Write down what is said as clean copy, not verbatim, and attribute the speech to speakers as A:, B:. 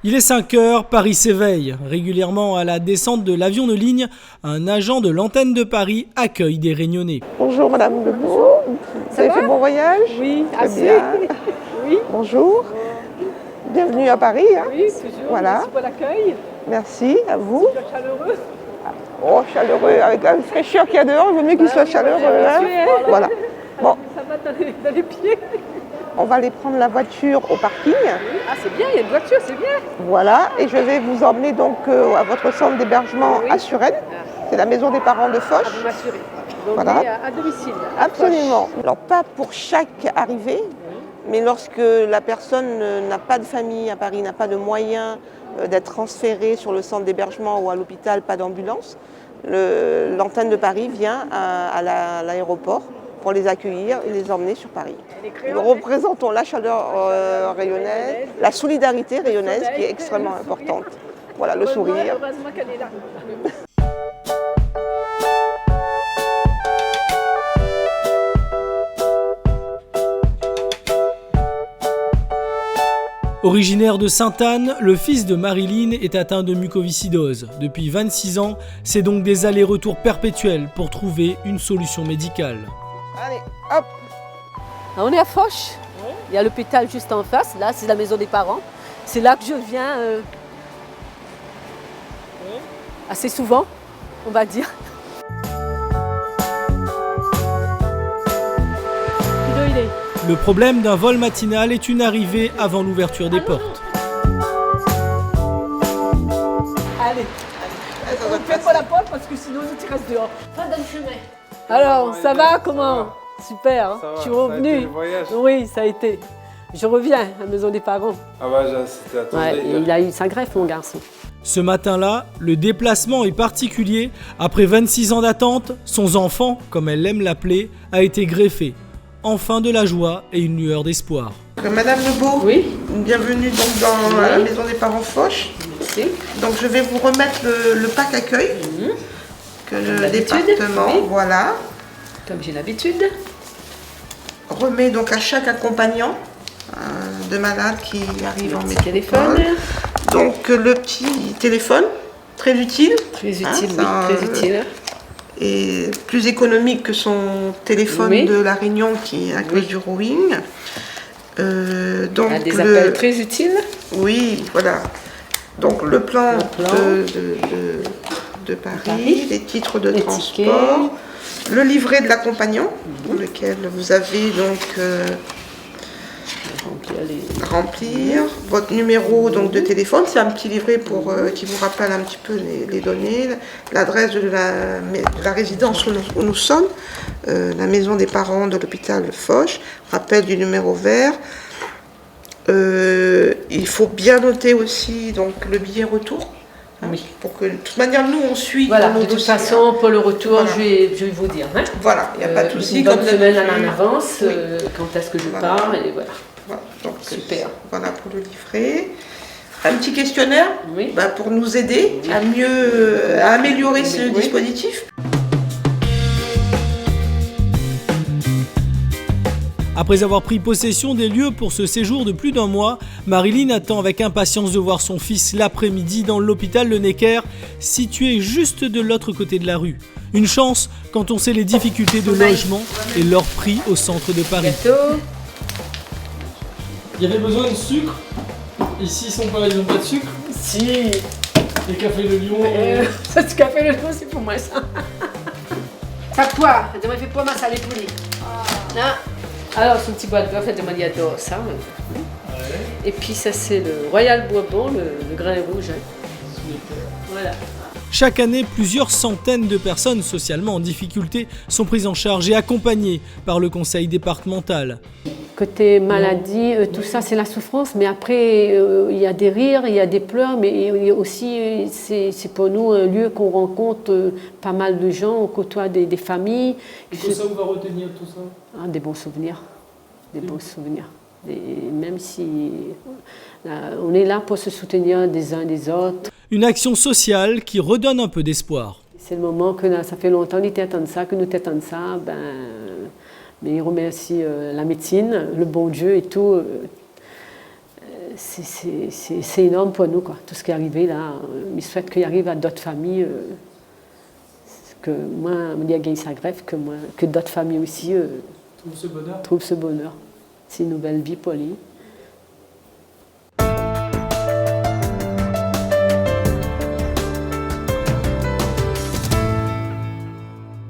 A: Il est 5 heures, Paris s'éveille. Régulièrement à la descente de l'avion de ligne, un agent de l'antenne de Paris accueille des Réunionnais.
B: Bonjour Madame Lebeau, vous avez fait bon voyage?
C: Oui, assez.
B: Bien.
C: Oui.
B: Bonjour, bienvenue à Paris. Hein.
C: Oui, toujours.
B: Voilà.
C: Merci pour l'accueil.
B: Merci à vous.
C: C'est chaleureux.
B: Oh, chaleureux, avec la fraîcheur qu'il y a dehors, il vaut mieux qu'il soit chaleureux. Hein. Voilà. Bon,
C: Ça va dans les pieds.
B: on va aller prendre la voiture au parking.
C: Ah, c'est bien, il y a une voiture, c'est bien.
B: Voilà, et je vais vous emmener donc à votre centre d'hébergement à Suresnes. C'est la maison des parents de Foch.
C: Vous m'assurez. Donc,
B: Voilà.
C: oui, à domicile. à
B: Absolument. Alors pas pour chaque arrivée, mais lorsque la personne n'a pas de famille à Paris, n'a pas de moyens d'être transférée sur le centre d'hébergement ou à l'hôpital, pas d'ambulance, l'antenne de Paris vient à l'aéroport pour les accueillir et les emmener sur Paris. Nous représentons la chaleur rayonnaise, la solidarité rayonnaise qui est extrêmement importante. Voilà, le sourire.
C: Heureusement qu'elle est là.
A: Originaire de Sainte-Anne, le fils de Marilyn est atteint de mucoviscidose. Depuis 26 ans, c'est donc des allers-retours perpétuels pour trouver une solution médicale.
B: Allez, hop.
D: On est à Foch, il y a l'hôpital juste en face, là c'est la maison des parents. C'est là que je viens assez souvent, on va dire. Il est.
A: Le problème d'un vol matinal est une arrivée avant l'ouverture des portes.
D: Allez, fais pas la porte parce que sinon tu restes dehors. Fin d'un chemin. Alors, ça va comment? Super, hein. Je suis revenue. Oui, ça a été. Je reviens à la maison des parents.
E: Ah bah c'était attendu.
D: Ouais, il a eu sa greffe, mon garçon.
A: Ce matin-là, le déplacement est particulier. Après 26 ans d'attente, son enfant, comme elle aime l'appeler, a été greffé. Enfin de la joie et une lueur d'espoir.
B: Madame Lebeau,
D: Oui.
B: Bienvenue donc dans la maison des parents Foch.
D: Merci.
B: Donc je vais vous remettre le pack accueil que le département,
D: oui.
B: voilà,
D: Comme j'ai l'habitude.
B: remet donc à chaque accompagnant de malade qui arrive en métropole.
D: Téléphone.
B: Donc le petit téléphone, très utile.
D: Très utile,
B: ça,
D: oui, très utile.
B: Et plus économique que son téléphone de La Réunion qui est à cause du roaming. Donc
D: Des appels très utiles.
B: Oui, voilà. Donc le plan, de Paris, les titres de transport, le livret de l'accompagnant, pour lequel vous avez donc remplir votre numéro donc de téléphone. C'est un petit livret pour qui vous rappelle un petit peu les données, l'adresse de la résidence où nous sommes, la maison des parents de l'hôpital Foch, rappel du numéro vert. Il faut bien noter aussi donc le billet retour.
D: Oui.
B: Pour que de toute manière nous on suit.
D: Voilà,
B: nos
D: de toute
B: dossiers,
D: façon, pour le retour,
B: Voilà.
D: je vais vous dire. Hein.
B: Voilà, il n'y a pas de souci.
D: Une bonne
B: comme
D: semaine
B: d'habitude.
D: en avance,
B: Oui.
D: quand est-ce que je
B: Voilà.
D: pars, et voilà.
B: Voilà, donc
D: Super.
B: Voilà pour le livret. Un petit questionnaire
D: Oui.
B: pour nous aider à améliorer ce dispositif.
A: Après avoir pris possession des lieux pour ce séjour de plus d'un mois, Marilyn attend avec impatience de voir son fils l'après-midi dans l'hôpital Le Necker, situé juste de l'autre côté de la rue. Une chance quand on sait les difficultés de logement et leur prix au centre de Paris.
D: Bientôt.
A: Il y avait besoin de sucre. Ici, ils n'ont pas de sucre.
D: Si.
A: Les cafés de Lyon.
D: Ça, ce café le c'est pour moi ça. Ça poire, elle m'a fait poire ma salée poulet. Là. Alors, son petit boîte d'œuf, elle m'a dit adore ça. Et puis ça, c'est le Royal Bourbon, le grain rouge. Voilà.
A: Chaque année, plusieurs centaines de personnes socialement en difficulté sont prises en charge et accompagnées par le conseil départemental.
D: Côté maladie, tout ça, c'est la souffrance, mais après, il y a des rires, il y a des pleurs, mais il y a aussi, c'est pour nous un lieu qu'on rencontre pas mal de gens, on côtoie des familles.
A: Et tout ça, on va retenir tout ça?
D: Des bons souvenirs, des bons souvenirs. Même si on est là pour se soutenir des uns des autres.
A: Une action sociale qui redonne un peu d'espoir.
D: C'est le moment que ça fait longtemps qu'on t'attend ça, que nous t'attendons ça. Mais il remercie la médecine, le bon Dieu et tout. c'est énorme pour nous, quoi, tout ce qui est arrivé là. Il souhaite qu'il arrive à d'autres familles, que moi, on dit à gagner sa greffe, que d'autres familles aussi
A: Trouve ce bonheur.
D: trouvent ce bonheur. C'est une nouvelle vie pour lui.